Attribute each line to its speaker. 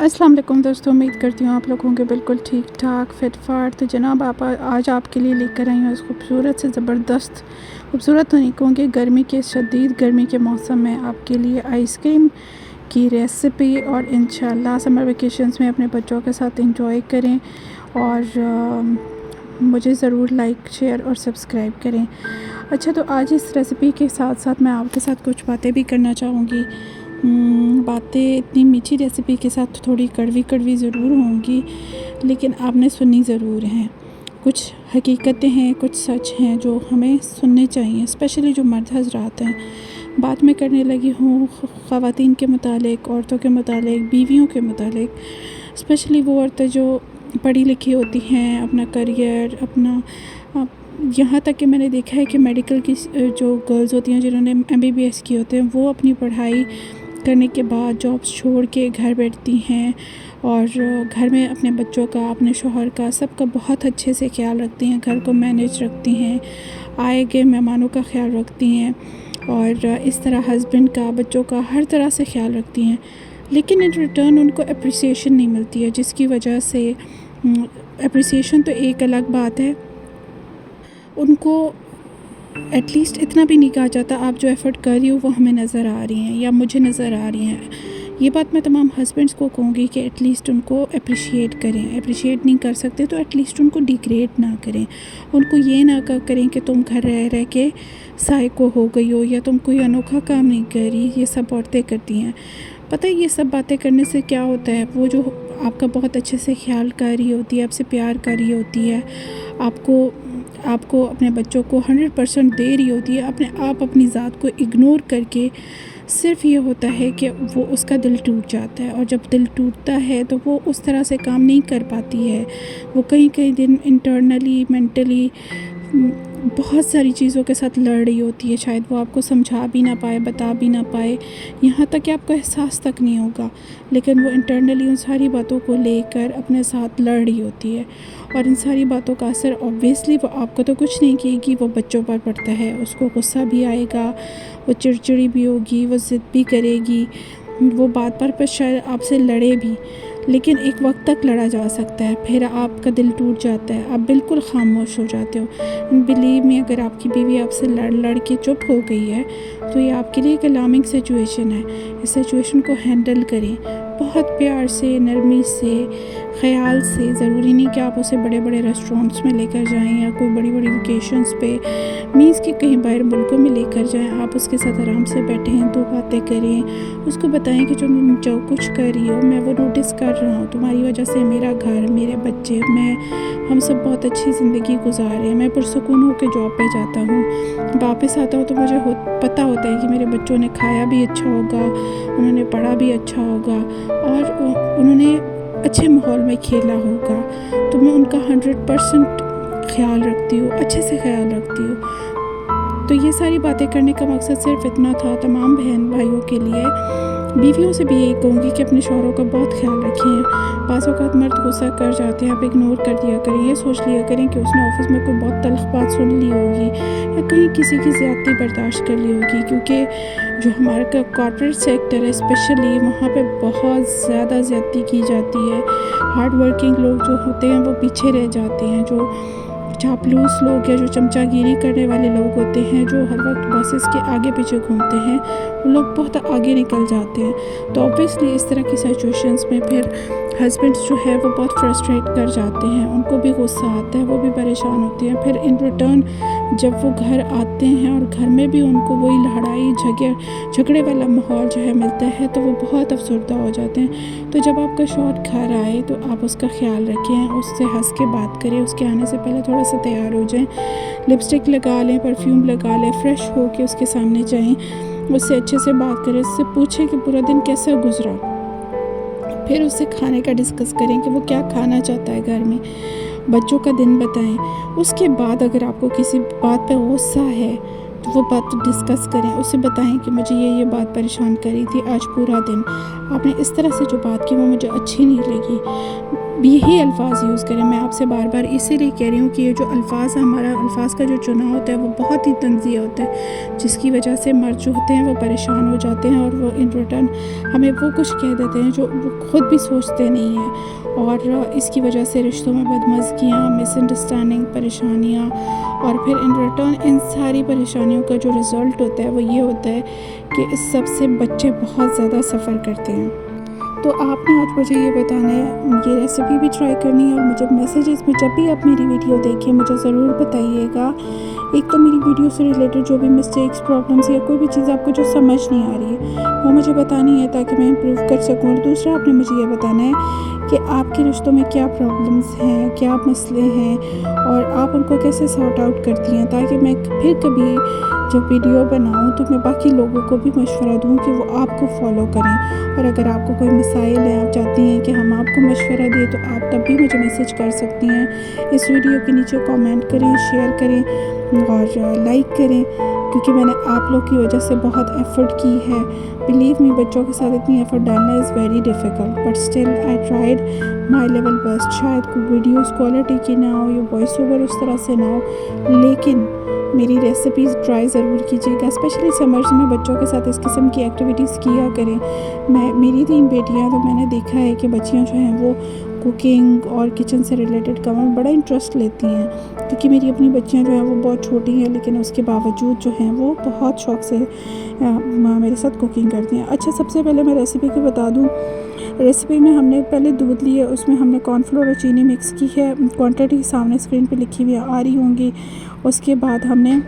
Speaker 1: अस्सलाम वालेकुम दोस्तों, उम्मीद करती हूँ आप लोग होंगे बिल्कुल ठीक ठाक फिट फाट। तो जनाब आज आपके लिए लेकर आई हूँ इस खूबसूरत से ज़बरदस्त, खूबसूरत तो नहीं कहूँगी, गर्मी के शदीद गर्मी के मौसम में आपके लिए आइसक्रीम की रेसिपी। और इंशाल्लाह समर वेकेशंस में अपने बच्चों के साथ एंजॉय करें और मुझे ज़रूर लाइक शेयर और सब्सक्राइब करें। अच्छा, तो आज इस रेसिपी के साथ साथ मैं आपके साथ कुछ बातें भी करना चाहूँगी। बातें इतनी मीठी रेसिपी के साथ थोड़ी कड़वी कड़वी ज़रूर होंगी, लेकिन आपने सुननी ज़रूर हैं। कुछ हकीकतें हैं, कुछ सच हैं जो हमें सुनने चाहिए, स्पेशली जो मर्द हज़रात हैं। बात मैं करने लगी हूँ ख़वातीन के मुतालिक, औरतों के मुतालिक, बीवियों के मुतालिक। स्पेशली वो औरतें जो पढ़ी लिखी होती हैं, अपना करियर अपना यहाँ तक कि मैंने देखा है कि मेडिकल की जो गर्ल्स होती हैं जिन्होंने MBBS की होते हैं, वो अपनी पढ़ाई करने के बाद जॉब्स छोड़ के घर बैठती हैं और घर में अपने बच्चों का, अपने शौहर का, सबका बहुत अच्छे से ख्याल रखती हैं, घर को मैनेज रखती हैं, आए गए मेहमानों का ख्याल रखती हैं और इस तरह हस्बैंड का, बच्चों का, हर तरह से ख्याल रखती हैं। लेकिन इन रिटर्न उनको अप्रिसिएशन नहीं मिलती है, जिसकी वजह से अप्रिसिएशन तो एक अलग बात है, उनको एटलीस्ट इतना भी नहीं कहा जाता आप जो एफ़र्ट कर रही हो वो हमें नज़र आ रही हैं या मुझे नज़र आ रही हैं। ये बात मैं तमाम हस्बैंड्स को कहूँगी कि एटलीस्ट उनको अप्रिशिएट करें। अप्रिशिएट नहीं कर सकते तो एटलीस्ट उनको डिग्रेड ना करें, उनको ये ना करें कि तुम घर रह रह के साइको हो गई हो या तुम कोई अनोखा काम नहीं कर रही। ये सब औरतें करती हैं। पता है ये सब बातें करने से क्या होता है, वो जो आपका बहुत अच्छे से ख्याल कर रही होती है, आपसे प्यार कर रही होती है, आपको अपने बच्चों को 100% दे रही होती है, अपनी ज़ात को इग्नोर करके सिर्फ़ ये होता है कि वो उसका दिल टूट जाता है। और जब दिल टूटता है तो वो उस तरह से काम नहीं कर पाती है। वो कई दिन इंटरनली मेंटली बहुत सारी चीज़ों के साथ लड़ रही होती है। शायद वो आपको समझा भी ना पाए, बता भी ना पाए, यहाँ तक कि आपको एहसास तक नहीं होगा, लेकिन वो इंटरनली उन सारी बातों को लेकर अपने साथ लड़ रही होती है। और इन सारी बातों का असर ऑब्वियसली वो आपको तो कुछ नहीं कहेगी, वो बच्चों पर पड़ता है। उसको गुस्सा भी आएगा, वो चिड़चिड़ी भी होगी, वो ज़िद भी करेगी, वो बात पर शायद आपसे लड़े भी, लेकिन एक वक्त तक लड़ा जा सकता है, फिर आपका दिल टूट जाता है, आप बिल्कुल खामोश हो जाते हो। बिलीव मी, अगर आपकी बीवी आपसे लड़ के चुप हो गई है तो ये आपके लिए एक अलार्मिंग सिचुएशन है। इस सिचुएशन को हैंडल करें बहुत प्यार से, नरमी से, ख़याल से। ज़रूरी नहीं कि आप उसे बड़े बड़े रेस्टोरेंट्स में लेकर जाएं या कोई बड़ी बड़ी वेकेशंस पे मीन्स कि कहीं बाहर मुल्कों में लेकर जाएं। आप उसके साथ आराम से बैठें, 2 बातें करें, उसको बताएं कि जो कुछ कर रही हो मैं वो नोटिस कर रहा हूँ, तुम्हारी वजह से मेरा घर, मेरे बच्चे, हम सब बहुत अच्छी ज़िंदगी गुजार रहे हैं। मैं पुरसुकून होकर जॉब पे जाता हूँ, वापस आता हूँ तो मुझे पता होता है कि मेरे बच्चों ने खाया भी अच्छा होगा, उन्होंने पढ़ा भी अच्छा होगा और उन्होंने अच्छे माहौल में खेला होगा। तो मैं उनका 100% ख्याल रखती हूँ, अच्छे से ख्याल रखती हूँ। तो ये सारी बातें करने का मकसद सिर्फ इतना था तमाम बहन भाइयों के लिए। बीवियों से भी यही कहूँगी कि अपने शौहरों का बहुत ख्याल रखें। बाज़ औक़ात मर्द गुस्सा कर जाते हैं, आप इग्नोर कर दिया करें। ये सोच लिया करें कि उसने ऑफ़िस में कोई बहुत तल्ख़ बात सुन ली होगी या कहीं किसी की ज़्यादती बर्दाश्त कर ली होगी, क्योंकि जो हमारा कॉर्पोरेट सेक्टर है स्पेशली, वहाँ पे बहुत ज़्यादा ज़्यादती की जाती है। हार्ड वर्किंग लोग जो होते हैं वो पीछे रह जाते हैं। जो चापलूस लोग या जो चमचागिरी करने वाले लोग होते हैं, जो हर वक्त बॉसेस के आगे पीछे घूमते हैं, वो लोग बहुत आगे निकल जाते हैं। तो ऑब्वियसली इस तरह की सिचुएशंस में फिर हस्बैंड्स जो है वो बहुत फ्रस्ट्रेट कर जाते हैं, उनको भी गुस्सा आता है, वो भी परेशान होते हैं। फिर इन रिटर्न जब वो घर आते हैं और घर में भी उनको वही लड़ाई झगड़े वाला माहौल जो है मिलता है, तो वो बहुत अफसरदा हो जाते हैं। तो जब आपका शौहर घर आए तो आप उसका ख्याल रखें, उससे हंस के बात करें, उसके आने से पहले थोड़ा सा तैयार हो जाएं, लिपस्टिक लगा लें, परफ्यूम लगा लें, फ़्रेश हो के उसके सामने जाएं, उससे अच्छे से बात करें, उससे पूछें कि पूरा दिन कैसा गुजरा। फिर उससे खाने का डिस्कस करें कि वो क्या खाना चाहता है घर में, बच्चों का दिन बताएं। उसके बाद अगर आपको किसी बात पे गुस्सा है तो वो बात डिस्कस करें, उससे बताएं कि मुझे ये बात परेशान कर रही थी आज पूरा दिन, आपने इस तरह से जो बात की वो मुझे अच्छी नहीं लगी। यही अल्फाज यूज़ करें। मैं आपसे बार बार इसीलिए कह रही हूँ कि ये जो अल्फाज हमारा अल्फाज का जो चुनाव होता है वो बहुत ही तंज़िया होता है, जिसकी वजह से मर्द जो होते हैं वो परेशान हो जाते हैं और वो इन रिटर्न हमें वो कुछ कह देते हैं जो वो खुद भी सोचते नहीं हैं, और इसकी वजह से रिश्तों में बदमज़गियाँ, मिसअंडरस्टैंडिंग, परेशानियाँ, और फिर इन रिटर्न इन सारी परेशानियों का जो रिज़ल्ट होता है वो ये होता है कि इस सब से बच्चे बहुत ज़्यादा सफ़र करते हैं। तो आपने आज मुझे ये बताना है, ये रेसिपी भी ट्राई करनी है, और मुझे मैसेजेस में जब भी आप मेरी वीडियो देखिए मुझे ज़रूर बताइएगा। एक तो मेरी वीडियो से रिलेटेड जो भी मिस्टेक्स, प्रॉब्लम्स या कोई भी चीज़ आपको जो समझ नहीं आ रही है वो मुझे बतानी है ताकि मैं इम्प्रूव कर सकूँ। और दूसरा आपने मुझे ये बताना है कि आपके रिश्तों में क्या प्रॉब्लम्स हैं, क्या मसले हैं, और आप उनको कैसे सॉर्ट आउट करती हैं, ताकि मैं फिर कभी जब वीडियो बनाऊँ तो मैं बाकी लोगों को भी मशवरा दूँ कि वो आपको फॉलो करें। और अगर आपको कोई मसाइल है, आप चाहती हैं कि हम आपको मशवरा दें, तो आप तब भी मुझे मैसेज कर सकती हैं। इस वीडियो के नीचे कमेंट करें, शेयर करें और लाइक करें, क्योंकि मैंने आप लोग की वजह से बहुत एफ़र्ट की है। बिलीव मी, बच्चों के साथ इतनी एफ़र्ट डालना is very difficult, but still I tried my level best. शायद वीडियोज़ क्वालिटी की ना हो या वॉइस ओवर उस तरह से ना हो, लेकिन मेरी रेसिपीज़ ट्राई ज़रूर कीजिएगा। स्पेशली समर्स में बच्चों के साथ इस किस्म की एक्टिविटीज़ किया करें। मेरी 3 बेटियां, तो मैंने देखा है कि बच्चियां जो हैं वो कुकिंग और किचन से रिलेटेड काम में बड़ा इंटरेस्ट लेती हैं, क्योंकि मेरी अपनी बच्चियां जो हैं वो बहुत छोटी हैं, लेकिन उसके बावजूद जो हैं वो बहुत शौक़ से मेरे साथ कुकिंग करती हैं। अच्छा, सबसे पहले मैं रेसिपी को बता दूँ। रेसिपी में हमने पहले दूध लिया, उसमें हमने कॉर्नफ्लोर और चीनी मिक्स की है। क्वांटिटी सामने स्क्रीन पे लिखी हुई आ रही होंगी। उसके बाद हमने